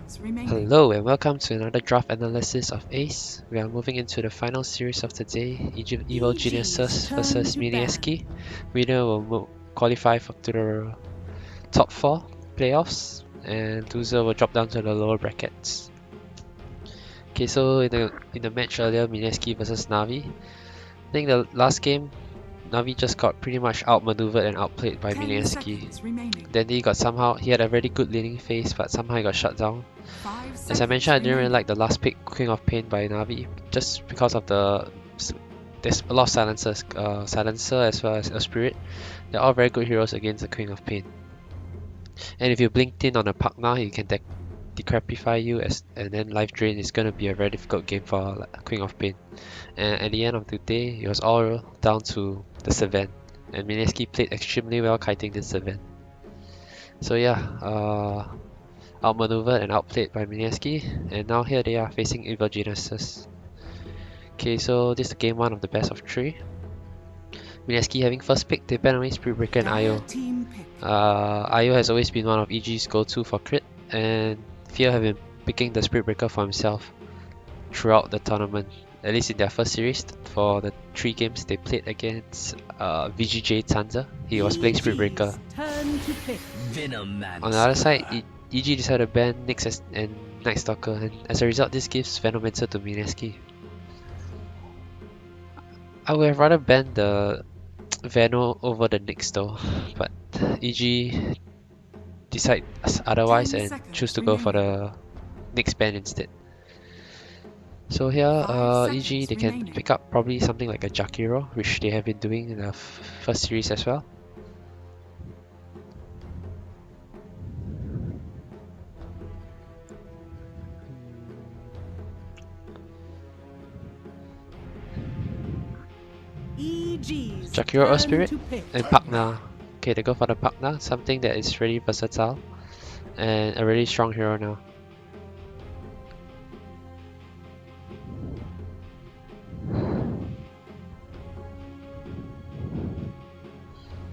seconds remaining. Hello and welcome to another draft analysis of Ace. We are moving into the final series of the day, Evil Geniuses versus Mineski. Winner will qualify to the top 4 playoffs and loser will drop down to the lower brackets. Okay, so in the match earlier, Mineski versus Navi, I think the last game, Navi just got pretty much outmaneuvered and outplayed by Mineski. Then he had a very good leading phase, but somehow he got shut down. As I mentioned, I didn't really like the last pick, Queen of Pain by Navi, just because of there's a lot of silencers, Silencer as well as a Spirit. They're all very good heroes against the Queen of Pain. And if you blinked in on a Pugna, he can decrepify you, and then Life Drain is going to be a very difficult game for Queen of Pain. And at the end of the day, it was all down to the Savant, and Mineski played extremely well kiting this Savant. So yeah, outmaneuvered and outplayed by Mineski, and now here they are facing Evil Geniuses. Okay, so this is game 1 of the best of 3. Mineski having first pick, they ban away Spirit Breaker and Io. Io has always been one of EG's go-to for crit, and Fear have been picking the Spirit Breaker for himself throughout the tournament, at least in their first series. For the 3 games they played against VGJ Tanza, he was playing Spirit Breaker. On the other side, EG decided to ban Nyx and Night Stalker, and as a result this gives Venomancer to Mineski. I would have rather banned the Veno over the Nyx though, but EG decide otherwise and choose to go for the Nyx ban instead. So here, EG, they can pick up probably something like a Jakiro, which they have been doing in the first series as well. Jakiro or Spirit and Pugna. Okay, they go for the Pugna, something that is really versatile and a really strong hero now.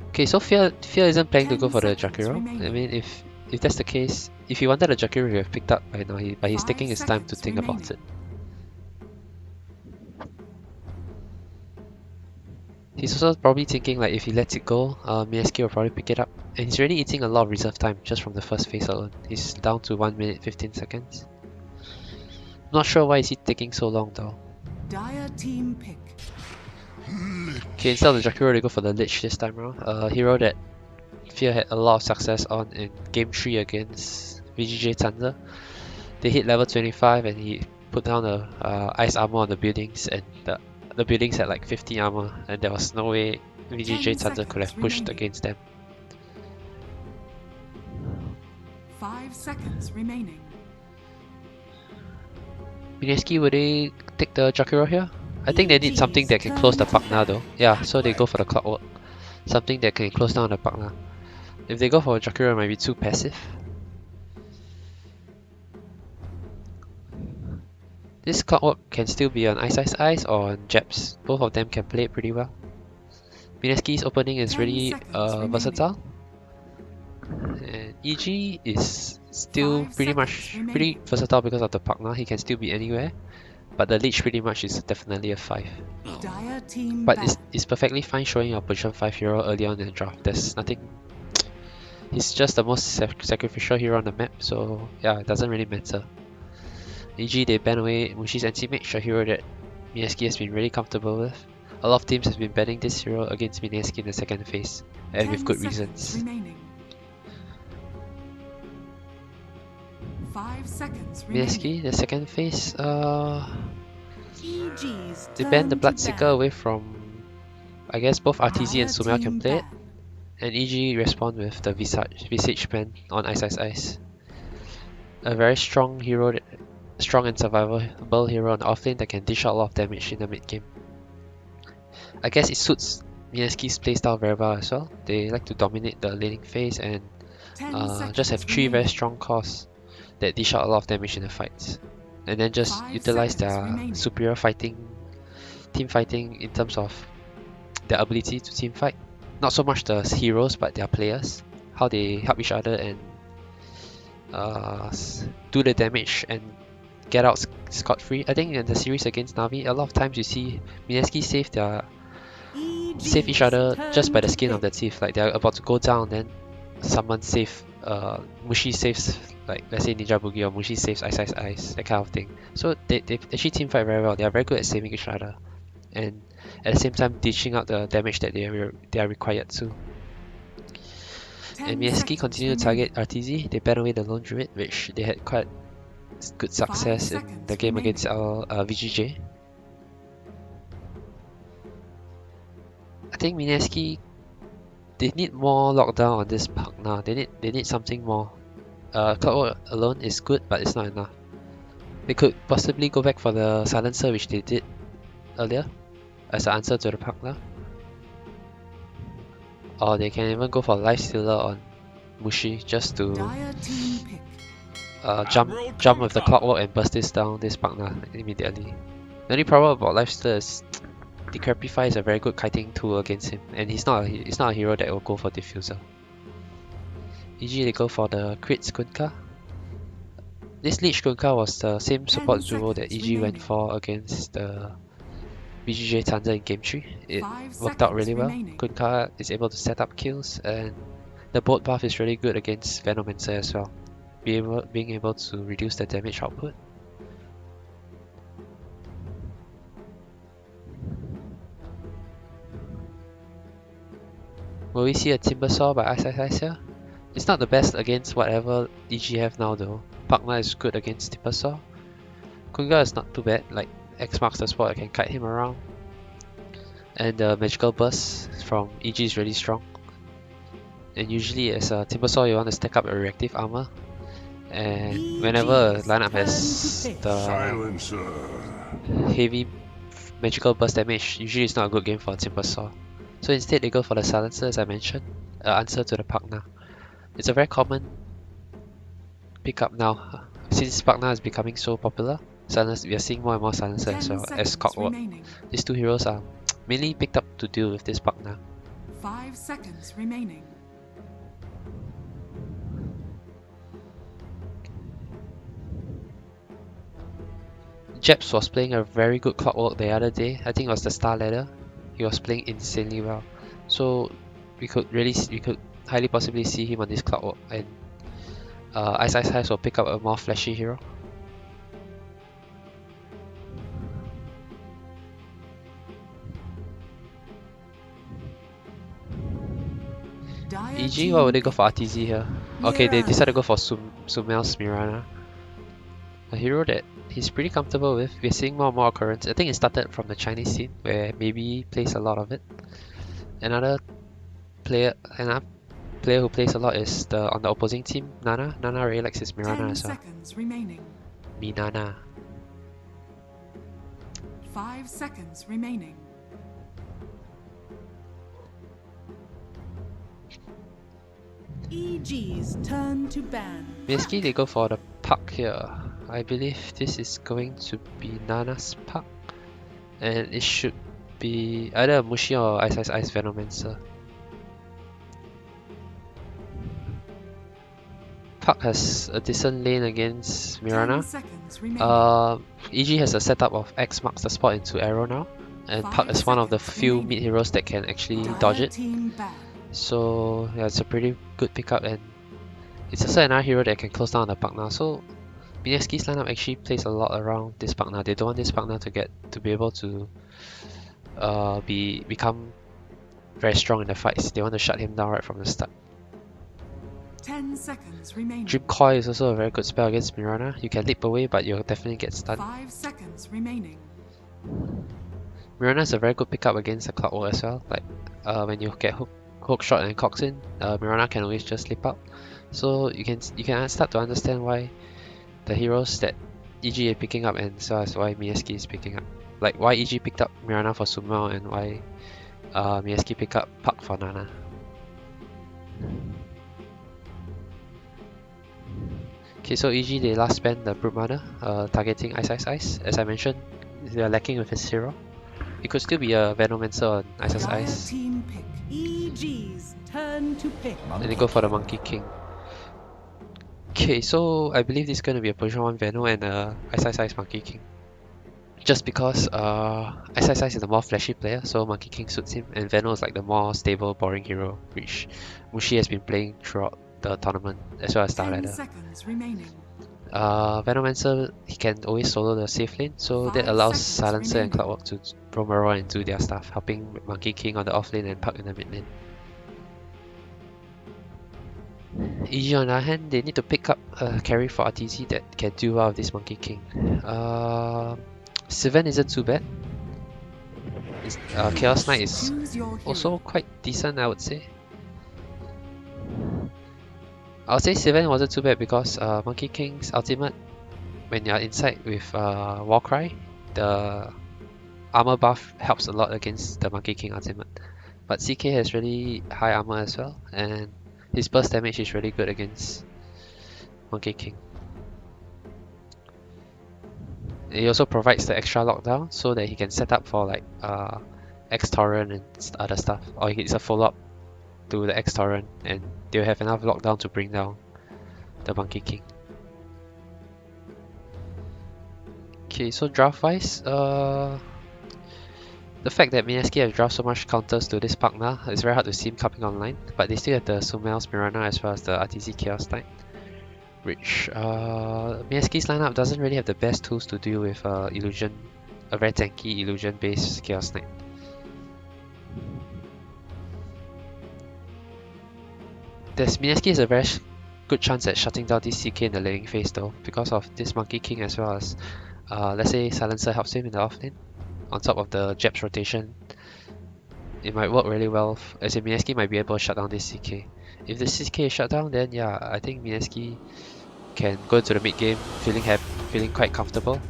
Okay, so Fear isn't planning to go for the Jakiro. I mean, if that's the case, if he wanted a Jakiro, he would have picked up by now, but he's taking his time to think about it. He's also probably thinking like if he lets it go, Mineski will probably pick it up. And he's already eating a lot of reserve time just from the first phase alone. He's down to 1 minute 15 seconds. Not sure why is he taking so long though. Dire team pick. Okay, instead of the Jakiro, they go for the Lich this time around. A hero that Fear had a lot of success on in game 3 against VGJ Thunder. They hit level 25 and he put down the ice armor on the buildings, and the buildings had like 50 armor, and there was no way VGJ Thunder could have pushed against them. 5 seconds remaining. Mineski, would they take the Jakiro here? I think they need something that can close the Pugna though. Yeah, so they go for the Clockwork. Something that can close down the Pugna. If they go for Jakiro, it might be too passive. This Clockwork can still be on Ice or on Jabs. Both of them can play it pretty well. Mineski's opening is really versatile. And EG is still pretty versatile because of the Pugna. He can still be anywhere. But the Lich pretty much is definitely a 5. But it's perfectly fine showing your position 5 hero early on in the draft. There's nothing. He's just the most sacrificial hero on the map, so yeah, it doesn't really matter. EG, they ban away Mushi's anti-mage, a hero that Mineski has been really comfortable with. A lot of teams have been banning this hero against Mineski in the second phase, and with good reasons. 5 seconds Mineski, the second phase, they banned the Bloodseeker away from, I guess both RTZ and Sumer can play it, and EG respond with the Visage ban on Ice. A very strong hero, strong and survivable hero on offlane that can dish out a lot of damage in the mid game. I guess it suits Mineski's playstyle very well as well. They like to dominate the laning phase and just have 3 very strong cores that dish out a lot of damage in the fights, and then just utilize their superior team fighting in terms of their ability to team fight. Not so much the heroes, but their players, how they help each other and do the damage and get out scot-free. I think in the series against Navi, a lot of times you see Mineski save each other just by the skin of their teeth. Like they're about to go down, then someone save Mushi saves, like let's say Ninja Boogie, or Mushi saves Ice Ice Ice, that kind of thing. So they actually team fight very well. They are very good at saving each other, and at the same time dishing out the damage that they are required to. And Mineski continue to target RTZ. They ban away the Lone Druid, which they had quite good success in the game against our VGJ. I think Mineski, they need more lockdown on this puck now. They need something more. Clockwork alone is good, but it's not enough. They could possibly go back for the silencer, which they did earlier as an answer to the puck now. Or they can even go for Life Stealer on Mushi just to jump with the Clockwork and burst this down this puck now immediately. The only problem about Life Stealer is Decrepify is a very good kiting tool against him, and he's not a hero that will go for Diffuser. EG they go for the crit Skunka. This Leech Skunka was the same support duo that EG went for against the BGJ Thunder in Game 3. It worked out really well. Skunka is able to set up kills, and the boat buff is really good against Venomancer as well, being able to reduce the damage output. Will we see a Timbersaw by Ice Ice Ice here? It's not the best against whatever EG have now though. Pakna is good against Timbersaw. Kunga is not too bad, like X marks the spot, I can kite him around. And the magical burst from EG is really strong. And usually as a Timbersaw you want to stack up a reactive armor. And whenever a lineup has the heavy magical burst damage, usually it's not a good game for a Timbersaw. So instead they go for the silencer, as I mentioned, answer to the Pakna. It's a very common pickup now. Since Pakna is becoming so popular, we are seeing more and more silencer as well as Clockwork. These two heroes are mainly picked up to deal with this Pakna. 5 seconds remaining. Jeps was playing a very good Clockwork the other day. I think it was the Star Ladder. He was playing insanely well. So we could highly possibly see him on this Clockwork, and Ice Ice Ice will pick up a more flashy hero. EG, what would they go for RTZ here? Okay, they decided to go for Sumel's Mirana. A hero that he's pretty comfortable with. We're seeing more and more occurrence. I think it started from the Chinese scene where maybe he plays a lot of it. Another player who plays a lot is on the opposing team, Nana. Nana really likes his Mirana as well. 10 seconds remaining. Minana. 5 seconds remaining. EG's turn to ban. Basically they go for the puck here. I believe this is going to be Nana's puck, and it should be either Mushi or Ice Ice Ice Venomancer. Puck has a decent lane against Mirana. EG has a setup of X marks the spot into arrow now, and Puck is one of the few mid heroes that can actually dodge it. So yeah, it's a pretty good pickup, and it's also another hero that can close down the Puck now. So Mineski's lineup actually plays a lot around this Puck now. They don't want this Puck now to be able to become very strong in the fights. They want to shut him down right from the start. 10 seconds remaining. Drip Coil is also a very good spell against Mirana. You can leap away, but you'll definitely get stunned. 5 seconds remaining. Mirana is a very good pickup against the Clockwork as well. Like when you get hook shot and Cox in, Mirana can always just leap out. So you can start to understand why the heroes that EG is picking up, and so as why Mineski is picking up. Like why EG picked up Mirana for Sumel, and why Mineski picked up Puck for Nana. Okay, so EG they last banned the Brute Mother, targeting Ice Ice Ice. As I mentioned, they are lacking with his hero. It could still be a Venomancer on Ice Ice Ice. EG's turn to pick. And they go for the Monkey King. Okay, so I believe this is going to be a position 1 Veno and a Ice Monkey King. Just because Ice is the more flashy player, so Monkey King suits him, and Veno is like the more stable, boring hero, which Mushi has been playing throughout the tournament as well as Star 10 Ladder. seconds remaining. Venomancer, he can always solo the safe lane, so that 5 allows seconds Silencer and remaining. Cloudwalk to roam around and do their stuff, helping Monkey King on the off lane and Puck in the mid lane. EG on the other hand, they need to pick up a carry for RTZ that can do well with this Monkey King. Sylvan isn't too bad. Chaos Knight is Choose your hero. also quite decent, I would say. I would say Sylvan wasn't too bad because Monkey King's ultimate, when you're inside with Warcry, the armor buff helps a lot against the Monkey King ultimate. But CK has really high armor as well, and his burst damage is really good against Monkey King. He also provides the extra lockdown so that he can set up for like X-Torrent and other stuff, or it's a follow-up to the X-Torrent and they'll have enough lockdown to bring down the Monkey King. Okay, so draft-wise, the fact that Mineski has drafted so much counters to this partner, it's very hard to see him coming online, but they still have the Sumel's Mirana as well as the RTZ Chaos Knight, which Mineski's lineup doesn't really have the best tools to deal with illusion, a very tanky illusion-based Chaos Knight. Mineski has a very good chance at shutting down this CK in the laning phase though, because of this Monkey King as well as, let's say Silencer helps him in the off lane. On top of the Jabs rotation, it might work really well, as in Mineski might be able to shut down this CK. If the CK is shut down, then yeah, I think Mineski can go into the mid game feeling quite comfortable.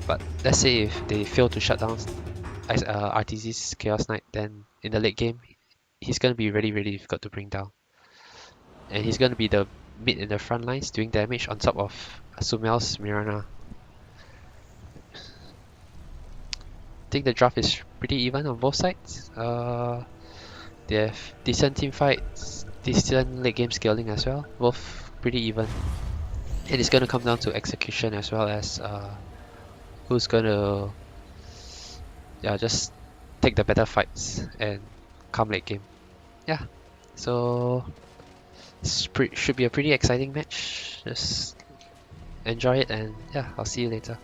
But let's say if they fail to shut down RTZ's Chaos Knight, then in the late game, he's going to be really difficult to bring down. And he's going to be the mid in the front lines doing damage on top of Sumel's Mirana. I think the draft is pretty even on both sides. They have decent team fights, decent late game scaling as well, both pretty even. And it's going to come down to execution as well as who's going to just take the better fights and come late game. Yeah, so should be a pretty exciting match. Just enjoy it, and yeah, I'll see you later.